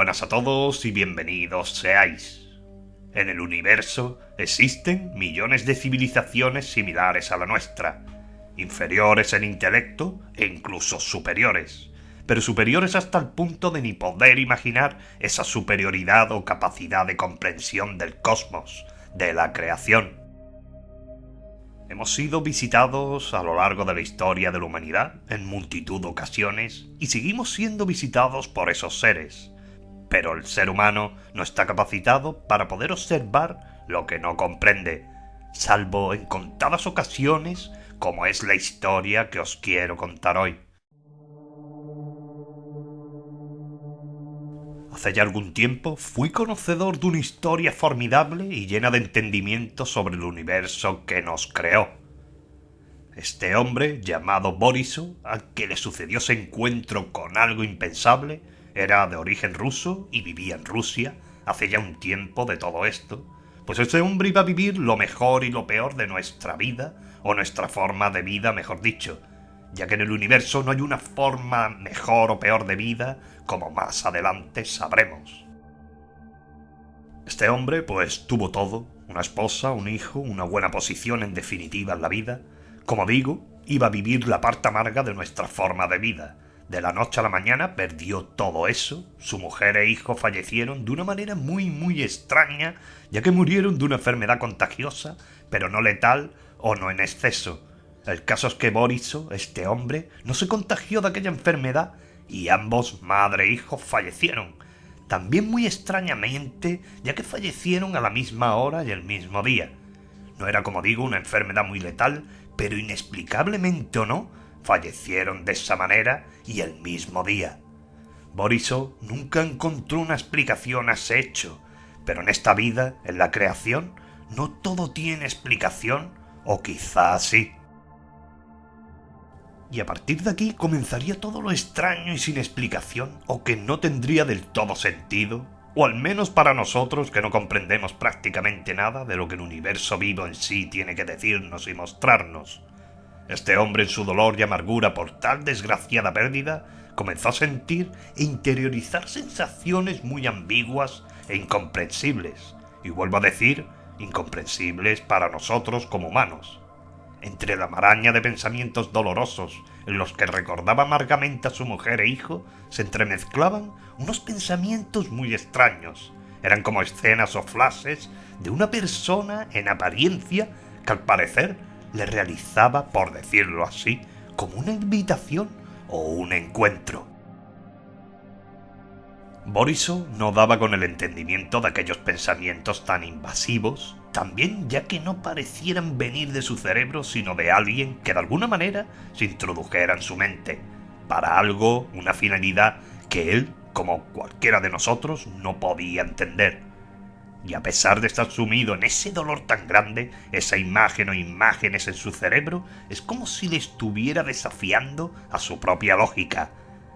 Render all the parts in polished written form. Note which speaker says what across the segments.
Speaker 1: buenas a todos y bienvenidos seáis. En el universo existen millones de civilizaciones similares a la nuestra, inferiores en intelecto e incluso superiores, pero superiores hasta el punto de ni poder imaginar esa superioridad o capacidad de comprensión del cosmos, de la creación. Hemos sido visitados a lo largo de la historia de la humanidad en multitud de ocasiones y seguimos siendo visitados por esos seres. Pero el ser humano no está capacitado para poder observar lo que no comprende, salvo en contadas ocasiones, como es la historia que os quiero contar hoy. Hace ya algún tiempo fui conocedor de una historia formidable y llena de entendimiento sobre el universo que nos creó. Este hombre, llamado Borisov, al que le sucedió ese encuentro con algo impensable, era de origen ruso y vivía en Rusia hace ya un tiempo de todo esto. Pues este hombre iba a vivir lo mejor y lo peor de nuestra vida, o nuestra forma de vida, mejor dicho, ya que en el universo no hay una forma mejor o peor de vida, como más adelante sabremos. Este hombre, pues, tuvo todo: una esposa, un hijo, una buena posición, en definitiva en la vida. Como digo, iba a vivir la parte amarga de nuestra forma de vida. De la noche a la mañana perdió todo eso. Su mujer e hijo fallecieron de una manera muy extraña, ya que murieron de una enfermedad contagiosa, pero no letal o no en exceso. El caso es que Borisov, este hombre, no se contagió de aquella enfermedad y ambos, madre e hijo, fallecieron. También muy extrañamente, ya que fallecieron a la misma hora y el mismo día. No era, como digo, una enfermedad muy letal, pero inexplicablemente o no, fallecieron de esa manera y el mismo día. Borisov nunca encontró una explicación a ese hecho, pero en esta vida, en la creación, no todo tiene explicación, o quizás sí. Y a partir de aquí comenzaría todo lo extraño y sin explicación, o que no tendría del todo sentido, o al menos para nosotros que no comprendemos prácticamente nada de lo que el universo vivo en sí tiene que decirnos y mostrarnos. Este hombre, en su dolor y amargura por tal desgraciada pérdida, comenzó a sentir e interiorizar sensaciones muy ambiguas e incomprensibles, y vuelvo a decir, incomprensibles para nosotros como humanos. Entre la maraña de pensamientos dolorosos en los que recordaba amargamente a su mujer e hijo, se entremezclaban unos pensamientos muy extraños. Eran como escenas o flashes de una persona en apariencia que al parecer le realizaba, por decirlo así, como una invitación o un encuentro. Borisov no daba con el entendimiento de aquellos pensamientos tan invasivos, también ya que no parecieran venir de su cerebro, sino de alguien que de alguna manera se introdujera en su mente, para algo, una finalidad que él, como cualquiera de nosotros, no podía entender. Y a pesar de estar sumido en ese dolor tan grande, esa imagen o imágenes en su cerebro es como si le estuviera desafiando a su propia lógica.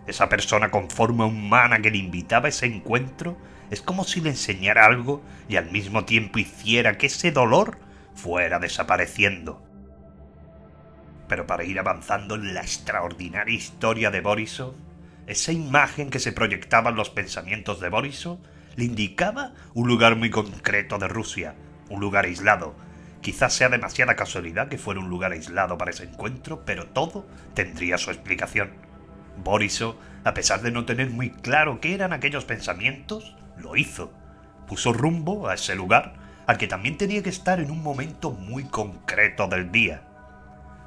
Speaker 1: Esa persona con forma humana que le invitaba a ese encuentro es como si le enseñara algo y al mismo tiempo hiciera que ese dolor fuera desapareciendo. Pero para ir avanzando en la extraordinaria historia de Borisov, esa imagen que se proyectaba en los pensamientos de Borisov le indicaba un lugar muy concreto de Rusia, un lugar aislado. Quizás sea demasiada casualidad que fuera un lugar aislado para ese encuentro, pero todo tendría su explicación. Borisov, a pesar de no tener muy claro qué eran aquellos pensamientos, lo hizo. Puso rumbo a ese lugar, al que también tenía que estar en un momento muy concreto del día.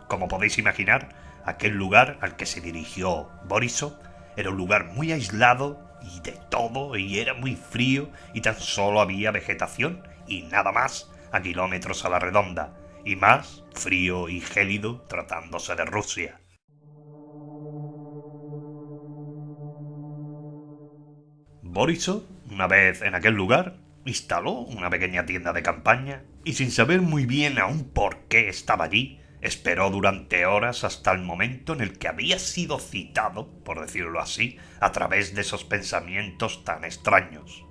Speaker 1: Como podéis imaginar, aquel lugar al que se dirigió Borisov era un lugar muy aislado y de todo, y era muy frío y tan solo había vegetación y nada más a kilómetros a la redonda, y más frío y gélido tratándose de Rusia. Borisov, una vez en aquel lugar, instaló una pequeña tienda de campaña y, sin saber muy bien aún por qué estaba allí, esperó durante horas hasta el momento en el que había sido citado, por decirlo así, a través de esos pensamientos tan extraños.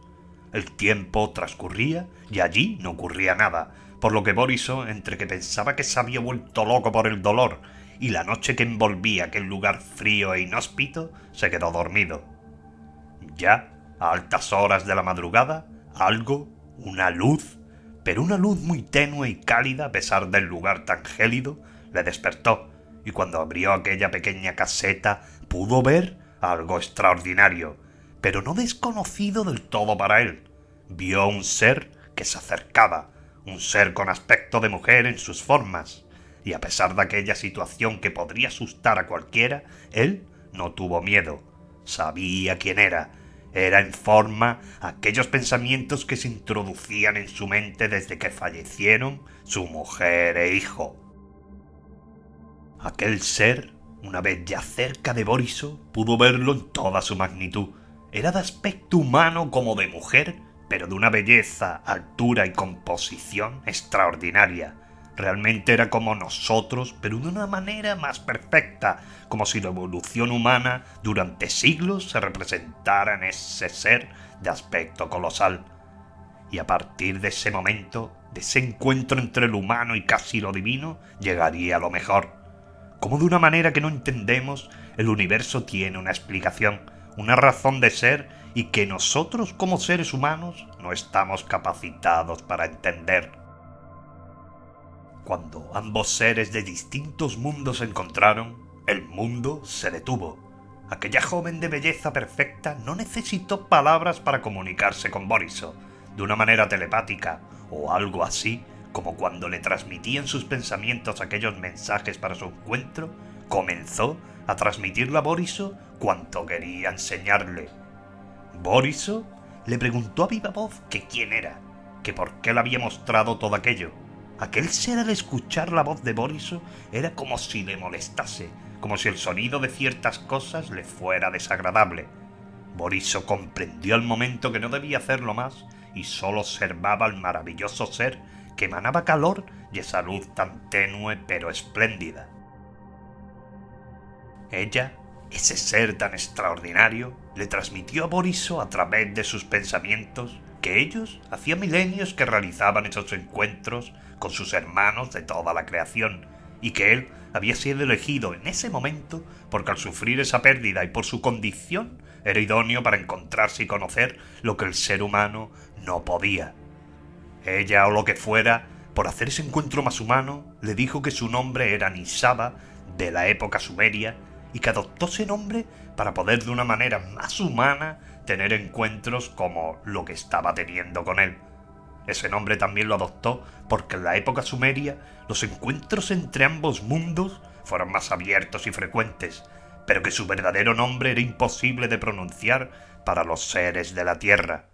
Speaker 1: El tiempo transcurría y allí no ocurría nada, por lo que Borisov, entre que pensaba que se había vuelto loco por el dolor y la noche que envolvía aquel lugar frío e inhóspito, se quedó dormido. Ya A altas horas de la madrugada, algo, una luz, pero una luz muy tenue y cálida a pesar del lugar tan gélido, le despertó, y cuando abrió aquella pequeña caseta pudo ver algo extraordinario, pero no desconocido del todo para él. Vio un ser que se acercaba, un ser con aspecto de mujer en sus formas, y a pesar de aquella situación que podría asustar a cualquiera, él no tuvo miedo. Sabía quién era. Era en forma aquellos pensamientos que se introducían en su mente desde que fallecieron su mujer e hijo. Aquel ser, una vez ya cerca de Boriso, pudo verlo en toda su magnitud. Era de aspecto humano como de mujer, pero de una belleza, altura y composición extraordinaria. Realmente era como nosotros, pero de una manera más perfecta, como si la evolución humana durante siglos se representara en ese ser de aspecto colosal. Y a partir de ese momento, de ese encuentro entre lo humano y casi lo divino, llegaría lo mejor. Como de una manera que no entendemos, el universo tiene una explicación, una razón de ser y que nosotros como seres humanos no estamos capacitados para entender. Cuando ambos seres de distintos mundos se encontraron, el mundo se detuvo. Aquella joven de belleza perfecta no necesitó palabras para comunicarse con Boriso, de una manera telepática o algo así, como cuando le transmitían sus pensamientos aquellos mensajes para su encuentro, comenzó a transmitirle a Boriso cuanto quería enseñarle. Boriso le preguntó a viva voz que quién era, que por qué le había mostrado todo aquello. Aquel ser al escuchar la voz de Boriso era como si le molestase, como si el sonido de ciertas cosas le fuera desagradable. Boriso comprendió al momento que no debía hacerlo más y solo observaba al maravilloso ser que emanaba calor y esa luz tan tenue pero espléndida. Ella, ese ser tan extraordinario, le transmitió a Boriso a través de sus pensamientos que ellos hacía milenios que realizaban esos encuentros con sus hermanos de toda la creación, y que él había sido elegido en ese momento porque al sufrir esa pérdida y por su condición era idóneo para encontrarse y conocer lo que el ser humano no podía. Ella o lo que fuera, por hacer ese encuentro más humano, le dijo que su nombre era Nisaba, de la época sumeria, y que adoptó ese nombre para poder de una manera más humana tener encuentros como lo que estaba teniendo con él. Ese nombre también lo adoptó porque en la época sumeria los encuentros entre ambos mundos fueron más abiertos y frecuentes, pero que su verdadero nombre era imposible de pronunciar para los seres de la Tierra.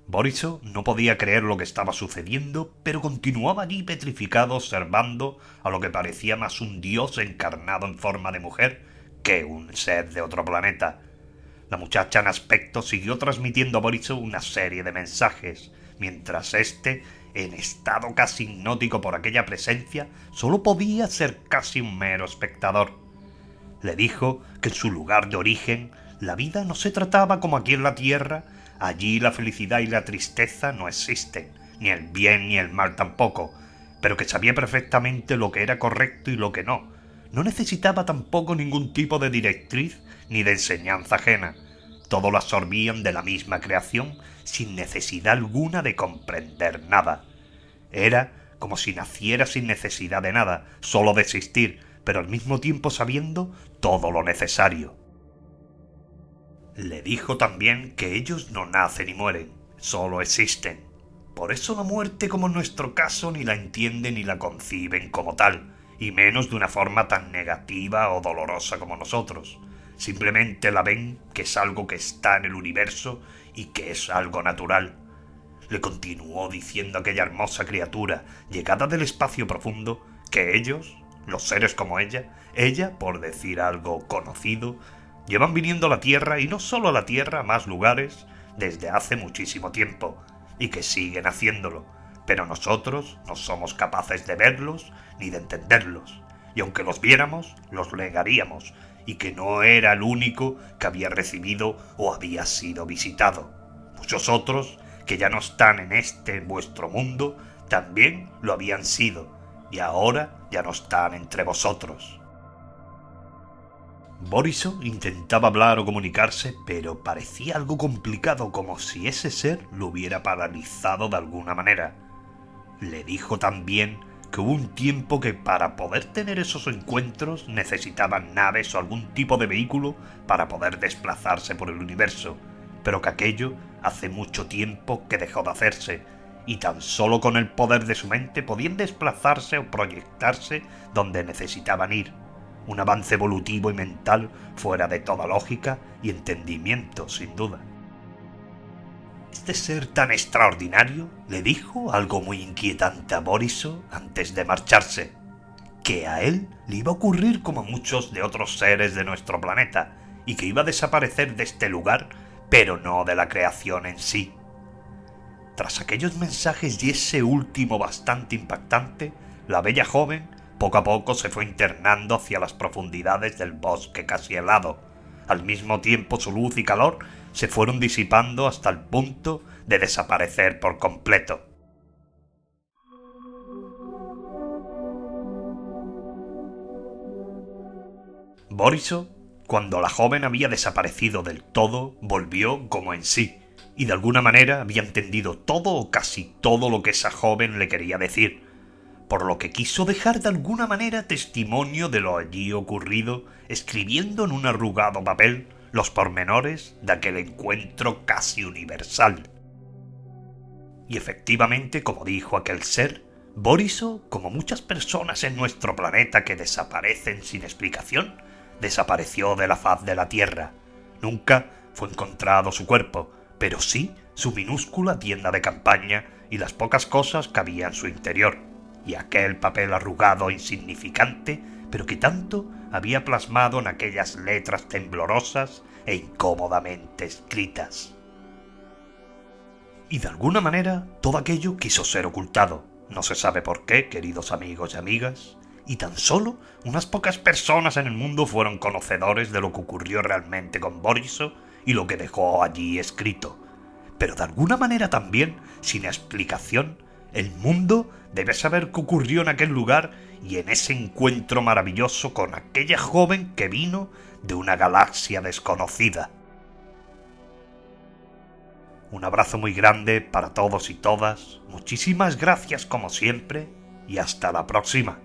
Speaker 1: Boriso no podía creer lo que estaba sucediendo, pero continuaba allí petrificado observando a lo que parecía más un dios encarnado en forma de mujer que un ser de otro planeta. La muchacha en aspecto siguió transmitiendo a Boriso una serie de mensajes, mientras éste, en estado casi hipnótico por aquella presencia, solo podía ser casi un mero espectador. Le dijo que en su lugar de origen la vida no se trataba como aquí en la Tierra. Allí la felicidad y la tristeza no existen, ni el bien ni el mal tampoco, pero que sabía perfectamente lo que era correcto y lo que no. No necesitaba tampoco ningún tipo de directriz ni de enseñanza ajena. Todo lo absorbían de la misma creación sin necesidad alguna de comprender nada. Era como si naciera sin necesidad de nada, solo de existir, pero al mismo tiempo sabiendo todo lo necesario. Le dijo también que ellos no nacen ni mueren, solo existen. Por eso la muerte, como en nuestro caso, ni la entienden ni la conciben como tal, y menos de una forma tan negativa o dolorosa como nosotros. Simplemente la ven que es algo que está en el universo y que es algo natural. Le continuó diciendo aquella hermosa criatura, llegada del espacio profundo, que ellos, los seres como ella, por decir algo conocido, llevan viniendo a la Tierra, y no solo a la Tierra, a más lugares, desde hace muchísimo tiempo, y que siguen haciéndolo, pero nosotros no somos capaces de verlos ni de entenderlos, y aunque los viéramos, los negaríamos, y que no era el único que había recibido o había sido visitado. Muchos otros, que ya no están en este vuestro mundo, también lo habían sido, y ahora ya no están entre vosotros. Borisov intentaba hablar o comunicarse, pero parecía algo complicado, como si ese ser lo hubiera paralizado de alguna manera. Le dijo también que hubo un tiempo que para poder tener esos encuentros necesitaban naves o algún tipo de vehículo para poder desplazarse por el universo, pero que aquello hace mucho tiempo que dejó de hacerse, y tan solo con el poder de su mente podían desplazarse o proyectarse donde necesitaban ir. Un avance evolutivo y mental fuera de toda lógica y entendimiento, sin duda. Este ser tan extraordinario le dijo algo muy inquietante a Borisov antes de marcharse, que a él le iba a ocurrir como a muchos de otros seres de nuestro planeta, y que iba a desaparecer de este lugar, pero no de la creación en sí. Tras aquellos mensajes y ese último bastante impactante, la bella joven poco a poco se fue internando hacia las profundidades del bosque casi helado. Al mismo tiempo su luz y calor se fueron disipando hasta el punto de desaparecer por completo. Borisov, cuando la joven había desaparecido del todo, volvió como en sí, y de alguna manera había entendido todo o casi todo lo que esa joven le quería decir, por lo que quiso dejar de alguna manera testimonio de lo allí ocurrido, escribiendo en un arrugado papel los pormenores de aquel encuentro casi universal. Y efectivamente, como dijo aquel ser, Borisov, como muchas personas en nuestro planeta que desaparecen sin explicación, desapareció de la faz de la Tierra. Nunca fue encontrado su cuerpo, pero sí su minúscula tienda de campaña y las pocas cosas que había en su interior, y aquel papel arrugado e insignificante, pero que tanto había plasmado en aquellas letras temblorosas e incómodamente escritas. Y de alguna manera todo aquello quiso ser ocultado. No se sabe por qué, queridos amigos y amigas, y tan solo unas pocas personas en el mundo fueron conocedores de lo que ocurrió realmente con Borisov y lo que dejó allí escrito. Pero de alguna manera también, sin explicación, el mundo debe saber qué ocurrió en aquel lugar y en ese encuentro maravilloso con aquella joven que vino de una galaxia desconocida. Un abrazo muy grande para todos y todas, muchísimas gracias como siempre y hasta la próxima.